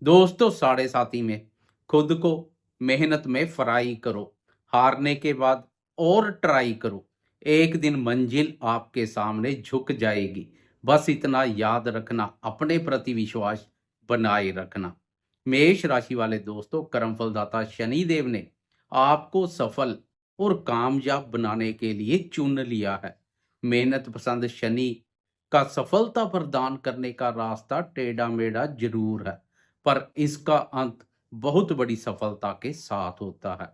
दोस्तों, साढ़े साथी में खुद को मेहनत में फ्राई करो। हारने के बाद और ट्राई करो। एक दिन मंजिल आपके सामने झुक जाएगी। बस इतना याद रखना, अपने प्रति विश्वास बनाए रखना। मेष राशि वाले दोस्तों, कर्मफलदाता शनि देव ने आपको सफल और कामयाब बनाने के लिए चुन लिया है। मेहनत पसंद शनि का सफलता प्रदान करने का रास्ता टेढ़ा मेढ़ा जरूर है, पर इसका अंत बहुत बड़ी सफलता के साथ होता है।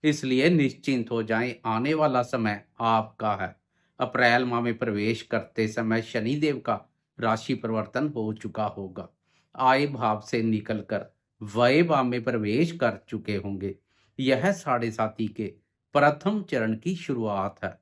इसलिए निश्चिंत हो जाएं, आने वाला समय आपका है। अप्रैल माह में प्रवेश करते समय शनिदेव का राशि परिवर्तन हो चुका होगा। आय भाव से निकलकर व्यय भाव में प्रवेश कर चुके होंगे। यह साढ़े साथी के प्रथम चरण की शुरुआत है।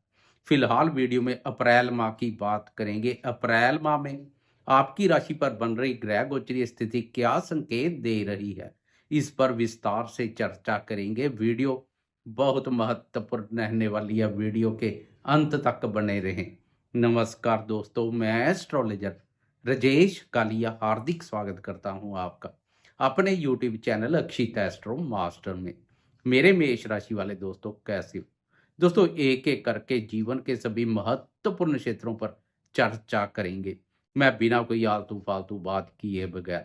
फिलहाल वीडियो में अप्रैल माह की बात करेंगे। अप्रैल माह में आपकी राशि पर बन रही ग्रह गोचरीय स्थिति क्या संकेत दे रही है, इस पर विस्तार से चर्चा करेंगे। वीडियो बहुत महत्वपूर्ण रहने वाली है, वीडियो के अंत तक बने रहें। नमस्कार दोस्तों, मैं एस्ट्रोलॉजर राजेश कालिया हार्दिक स्वागत करता हूं आपका अपने यूट्यूब चैनल अक्षित एस्ट्रो मास्टर में। मेरे मेष राशि वाले दोस्तों, कैसे हो दोस्तों? एक एक करके जीवन के सभी महत्वपूर्ण क्षेत्रों पर चर्चा करेंगे। मैं बिना कोई आलतू फालतू बात किए बगैर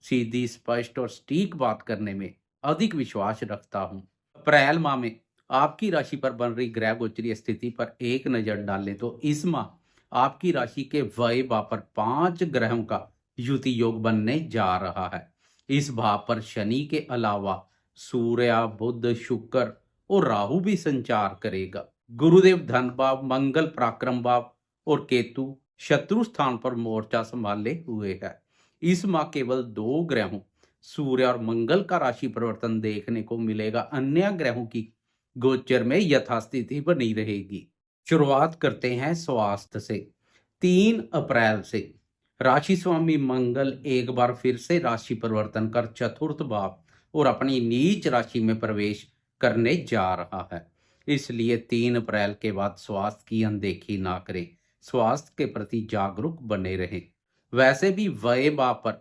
सीधी, स्पष्ट और सटीक बात करने में अधिक विश्वास रखता हूं। अप्रैल माह में आपकी राशि पर बन रही ग्रह गोचरीय स्थिति पर एक नजर डालें तो इस माह आपकी राशि के व्यय भाव पर 5 ग्रहों का युति योग बनने जा रहा है। इस भाव पर शनि के अलावा सूर्य, बुध, शुक्र और राहु भी संचार करेगा। गुरुदेव धन भाव, मंगल पराक्रम भाव और केतु शत्रु स्थान पर मोर्चा संभाले हुए है। इस माह केवल 2 ग्रहों सूर्य और मंगल का राशि परिवर्तन देखने को मिलेगा। अन्य ग्रहों की गोचर में यथास्थिति बनी रहेगी। शुरुआत करते हैं स्वास्थ्य से। 3 अप्रैल से राशि स्वामी मंगल एक बार फिर से राशि परिवर्तन कर चतुर्थ भाव और अपनी नीच राशि में प्रवेश करने जा रहा है। इसलिए 3 अप्रैल के बाद स्वास्थ्य की अनदेखी ना करें, स्वास्थ्य के प्रति जागरूक बने रहें। वैसे भी व्यय भाव पर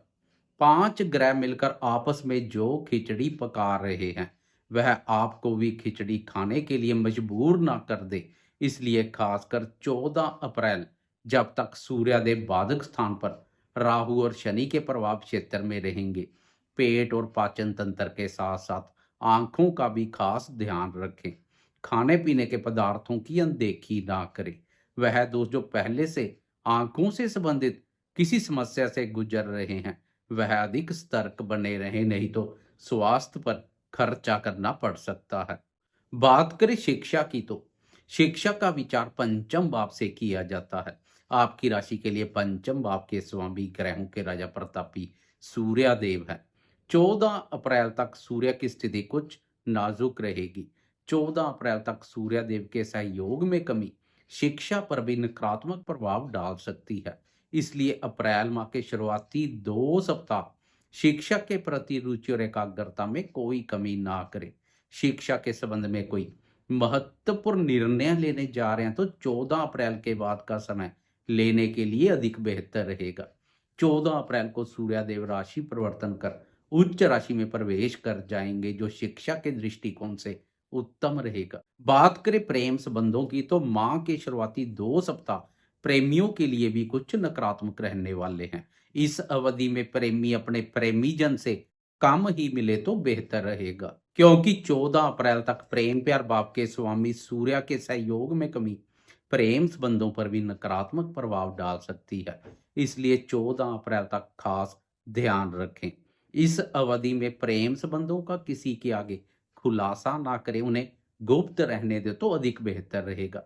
5 ग्रह मिलकर आपस में जो खिचड़ी पका रहे हैं, वह आपको भी खिचड़ी खाने के लिए मजबूर ना कर दे। इसलिए खासकर 14 अप्रैल, जब तक सूर्यदेव बाधक स्थान पर राहु और शनि के प्रभाव क्षेत्र में रहेंगे, पेट और पाचन तंत्र के साथ साथ आंखों का भी खास ध्यान रखें। खाने पीने के पदार्थों की अनदेखी ना करें। वह दोस्त जो पहले से आंखों से संबंधित किसी समस्या से गुजर रहे हैं, वह अधिक सतर्क बने रहें, नहीं तो स्वास्थ्य पर खर्चा करना पड़ सकता है। बात करें शिक्षा की तो शिक्षा का विचार पंचम भाव से किया जाता है। आपकी राशि के लिए पंचम भाव के स्वामी ग्रहों के राजा प्रतापी सूर्य देव है। 14 अप्रैल तक सूर्य की स्थिति कुछ नाजुक रहेगी। 14 अप्रैल तक सूर्य देव के सहयोग में कमी शिक्षा पर भी नकारात्मक प्रभाव डाल सकती है। इसलिए अप्रैल माह के शुरुआती 2 सप्ताह शिक्षा के प्रति रुचि और एकाग्रता में कोई कमी ना करें। शिक्षा के संबंध में कोई महत्वपूर्ण निर्णय लेने जा रहे हैं तो 14 अप्रैल के बाद का समय लेने के लिए अधिक बेहतर रहेगा। 14 अप्रैल को सूर्यदेव राशि परिवर्तन कर उच्च राशि में प्रवेश कर जाएंगे, जो शिक्षा के दृष्टिकोण से उत्तम रहेगा। बात करें प्रेम संबंधों की तो माह के शुरुआती 2 सप्ताह प्रेमियों के लिए भी कुछ नकारात्मक रहने वाले हैं। इस अवधि में प्रेमी अपने प्रेमीजन से कम ही मिले तो बेहतर रहेगा, क्योंकि 14 अप्रैल तक प्रेम प्यार भाव के स्वामी सूर्य के सहयोग में कमी प्रेम संबंधों पर भी नकारात्मक प्रभाव डाल सकती है। इसलिए 14 अप्रैल तक खास ध्यान रखें। इस अवधि में प्रेम संबंधों का किसी के आगे खुलासा ना करें, उन्हें गुप्त रहने दे तो अधिक बेहतर रहेगा।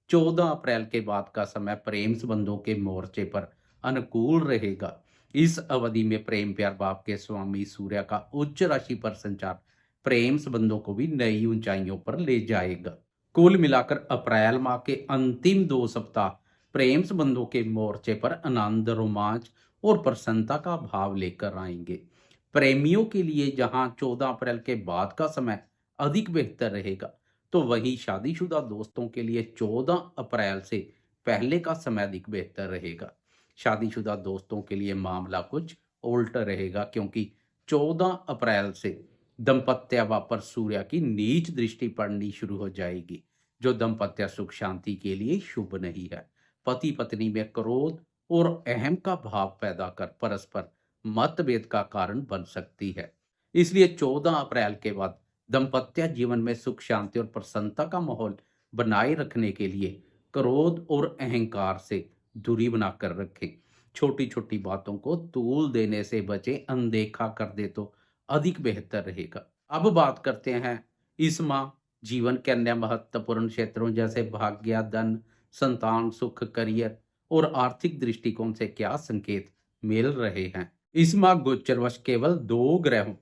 14 अप्रैल के बाद का समय प्रेम संबंधों के मोर्चे पर अनुकूल रहेगा। इस अवधि में प्रेम प्यार भाव के स्वामी सूर्य का उच्च राशि पर संचार प्रेम संबंधों को भी नई ऊंचाइयों पर ले जाएगा। कुल मिलाकर अप्रैल माह के अंतिम 2 सप्ताह प्रेम संबंधों के मोर्चे पर आनंद, रोमांच और प्रसन्नता का भाव लेकर आएंगे। प्रेमियों के लिए जहां 14 अप्रैल के बाद का समय अधिक बेहतर रहेगा, तो वहीं शादीशुदा दोस्तों के लिए 14 अप्रैल से पहले का समय अधिक बेहतर रहेगा। शादीशुदा दोस्तों के लिए मामला कुछ उल्टा रहेगा, क्योंकि 14 अप्रैल से दंपत्य भाव पर सूर्य की नीच दृष्टि पड़नी शुरू हो जाएगी, जो दंपत्य सुख शांति के लिए शुभ नहीं है। पति पत्नी में क्रोध और अहम का भाव पैदा कर परस्पर मतभेद का कारण बन सकती है। इसलिए 14 अप्रैल के बाद दाम्पत्य जीवन में सुख शांति और प्रसन्नता का माहौल बनाए रखने के लिए क्रोध और अहंकार से दूरी बनाकर रखें। छोटी छोटी बातों को तूल देने से बचे, अनदेखा कर दे तो अधिक बेहतर रहेगा। अब बात करते हैं इस माह जीवन के अन्य महत्वपूर्ण क्षेत्रों जैसे भाग्य, धन, संतान, सुख, करियर और आर्थिक दृष्टिकोण से क्या संकेत मिल रहे हैं। इस माह गोचरवश केवल 2 ग्रहों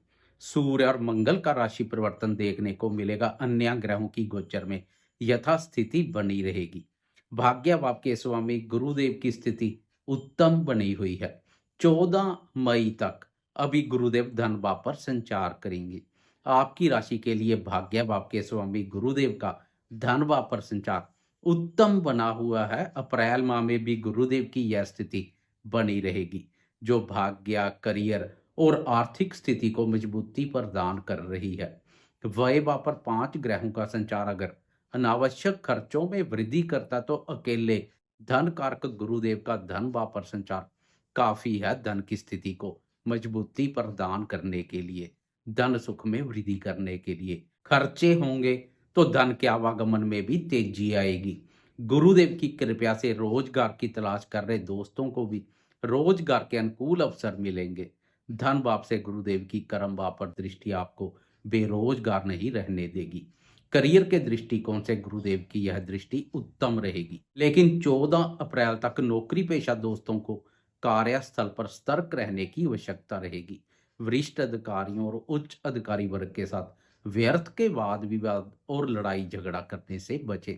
सूर्य और मंगल का राशि परिवर्तन देखने को मिलेगा। अन्य ग्रहों की गोचर में यथास्थिति बनी रहेगी। भाग्य भाव के स्वामी गुरुदेव की स्थिति उत्तम बनी हुई है। 14 मई तक अभी गुरुदेव धन भाव पर संचार करेंगे। आपकी राशि के लिए भाग्य भाव के स्वामी गुरुदेव का धन भाव पर संचार उत्तम बना हुआ है। अप्रैल माह में भी गुरुदेव की यह स्थिति बनी रहेगी, जो भाग्य, करियर और आर्थिक स्थिति को मजबूती प्रदान कर रही है। व्यय भाव पर 5 ग्रहों का संचार अगर अनावश्यक खर्चों में वृद्धि करता, तो अकेले धन कारक गुरुदेव का धन भाव पर संचार काफी है धन की स्थिति को मजबूती प्रदान करने के लिए, धन सुख में वृद्धि करने के लिए। खर्चे होंगे तो धन के आवागमन में भी तेजी आएगी। गुरुदेव की कृपा से रोजगार की तलाश कर रहे दोस्तों को भी रोजगार के अनुकूल अवसर मिलेंगे। धन भाव से गुरुदेव की कर्म भाव पर दृष्टि आपको बेरोजगार नहीं रहने देगी। करियर के दृष्टिकोण से गुरुदेव की यह दृष्टि उत्तम रहेगी। लेकिन 14 अप्रैल तक नौकरी पेशा दोस्तों को कार्यस्थल पर सतर्क रहने की आवश्यकता रहेगी। वरिष्ठ अधिकारियों और उच्च अधिकारी वर्ग के साथ व्यर्थ के वाद विवाद और लड़ाई झगड़ा करने से बचें।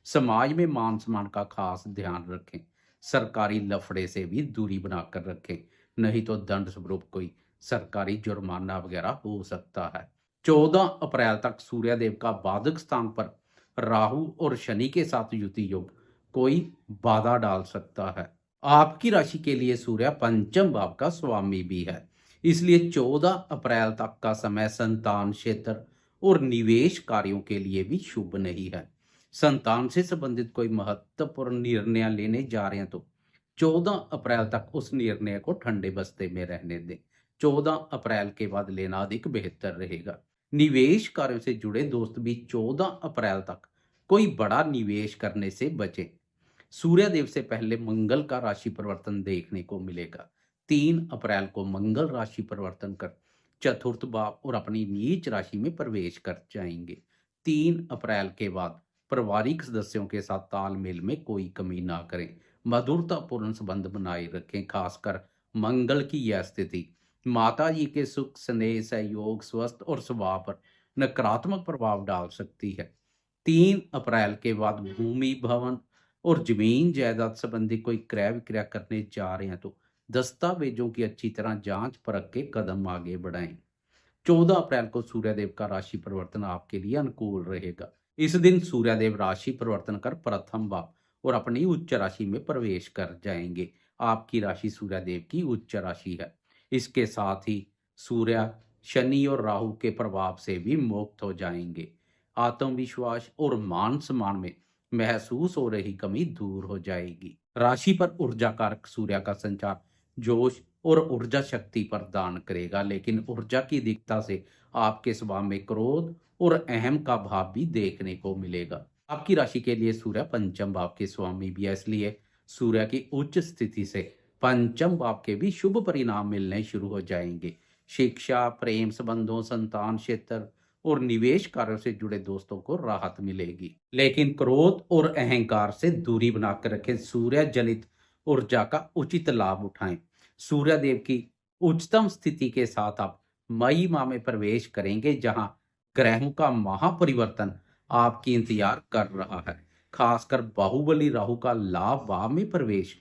समाज में मान सम्मान का खास ध्यान रखें। सरकारी लफड़े से भी दूरी बनाकर रखें, नहीं तो दंड स्वरूप कोई सरकारी जुर्माना वगैरह हो सकता है। 14 अप्रैल तक सूर्यदेव का बाधक स्थान पर राहु और शनि के साथ युति योग कोई बाधा डाल सकता है। आपकी राशि के लिए सूर्य पंचम भाव का स्वामी भी है, इसलिए 14 अप्रैल तक का समय संतान क्षेत्र और निवेश कार्यों के लिए भी शुभ नहीं है। संतान से संबंधित कोई महत्वपूर्ण निर्णय लेने जा रहे हैं तो 14 अप्रैल तक उस निर्णय को ठंडे बस्ते में रहने दें। 14 अप्रैल के बाद लेना अधिक बेहतर रहेगा। निवेश कार्यों से जुड़े दोस्त भी 14 अप्रैल तक कोई बड़ा निवेश करने से बचें। सूर्यदेव से पहले मंगल का राशि परिवर्तन देखने को मिलेगा। 3 अप्रैल को मंगल राशि परिवर्तन कर चतुर्थ भाव और अपनी नीच राशि में प्रवेश कर जाएंगे। 3 अप्रैल के बाद पारिवारिक सदस्यों के साथ तालमेल में कोई कमी ना करें। मधुरतापूर्ण संबंध बनाए रखें। खासकर मंगल की यह स्थिति माता जी के सुख, स्नेह, सहयोग, स्वस्थ और स्वभाव पर नकारात्मक प्रभाव डाल सकती है। 3 अप्रैल के बाद भूमि, भवन और जमीन जायदाद संबंधी कोई क्रय विक्रय करने जा रहे हैं तो दस्तावेजों की अच्छी तरह जांच परख के कदम आगे बढ़ाएं। 14 अप्रैल को सूर्यदेव का राशि परिवर्तन आपके लिए अनुकूल रहेगा। इस दिन सूर्यदेव राशि परिवर्तन कर प्रथम भाव और अपनी उच्च राशि में प्रवेश कर जाएंगे। आपकी राशि सूर्यदेव की उच्च राशि है। इसके साथ ही सूर्य, शनि और राहु के प्रभाव से भी मुक्त हो जाएंगे। आत्मविश्वास और मान सम्मान में महसूस हो रही कमी दूर हो जाएगी। राशि पर ऊर्जा कारक सूर्य का संचार जोश और ऊर्जा शक्ति प्रदान करेगा, लेकिन ऊर्जा की अधिकता से आपके स्वभाव में क्रोध और अहम का भाव भी देखने को मिलेगा। आपकी राशि के लिए सूर्य पंचम भाव के स्वामी भी है, इसलिए सूर्य की उच्च स्थिति से पंचम भाव के भी शुभ परिणाम मिलने शुरू हो जाएंगे। शिक्षा, प्रेम संबंधों, संतान क्षेत्र और निवेश कार्यों से जुड़े दोस्तों को राहत मिलेगी, लेकिन क्रोध और अहंकार से दूरी बनाकर रखें। सूर्य जनित ऊर्जा का उचित लाभ उठाएं। सूर्य देव की उच्चतम स्थिति के साथ आप मई माह में प्रवेश करेंगे, जहां ग्रहों का महापरिवर्तन आपकी इंतजार कर रहा है। खासकर बाहुबली राहु का लाभ भाव में प्रवेश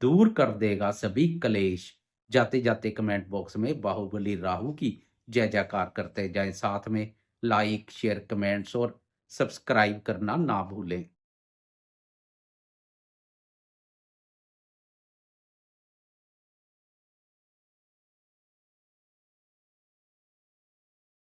दूर कर देगा सभी कलेश। जाते जाते कमेंट बॉक्स में बाहुबली राहु की जय जयकार करते जाएं। साथ में लाइक, शेयर, कमेंट्स और सब्सक्राइब करना ना भूलें।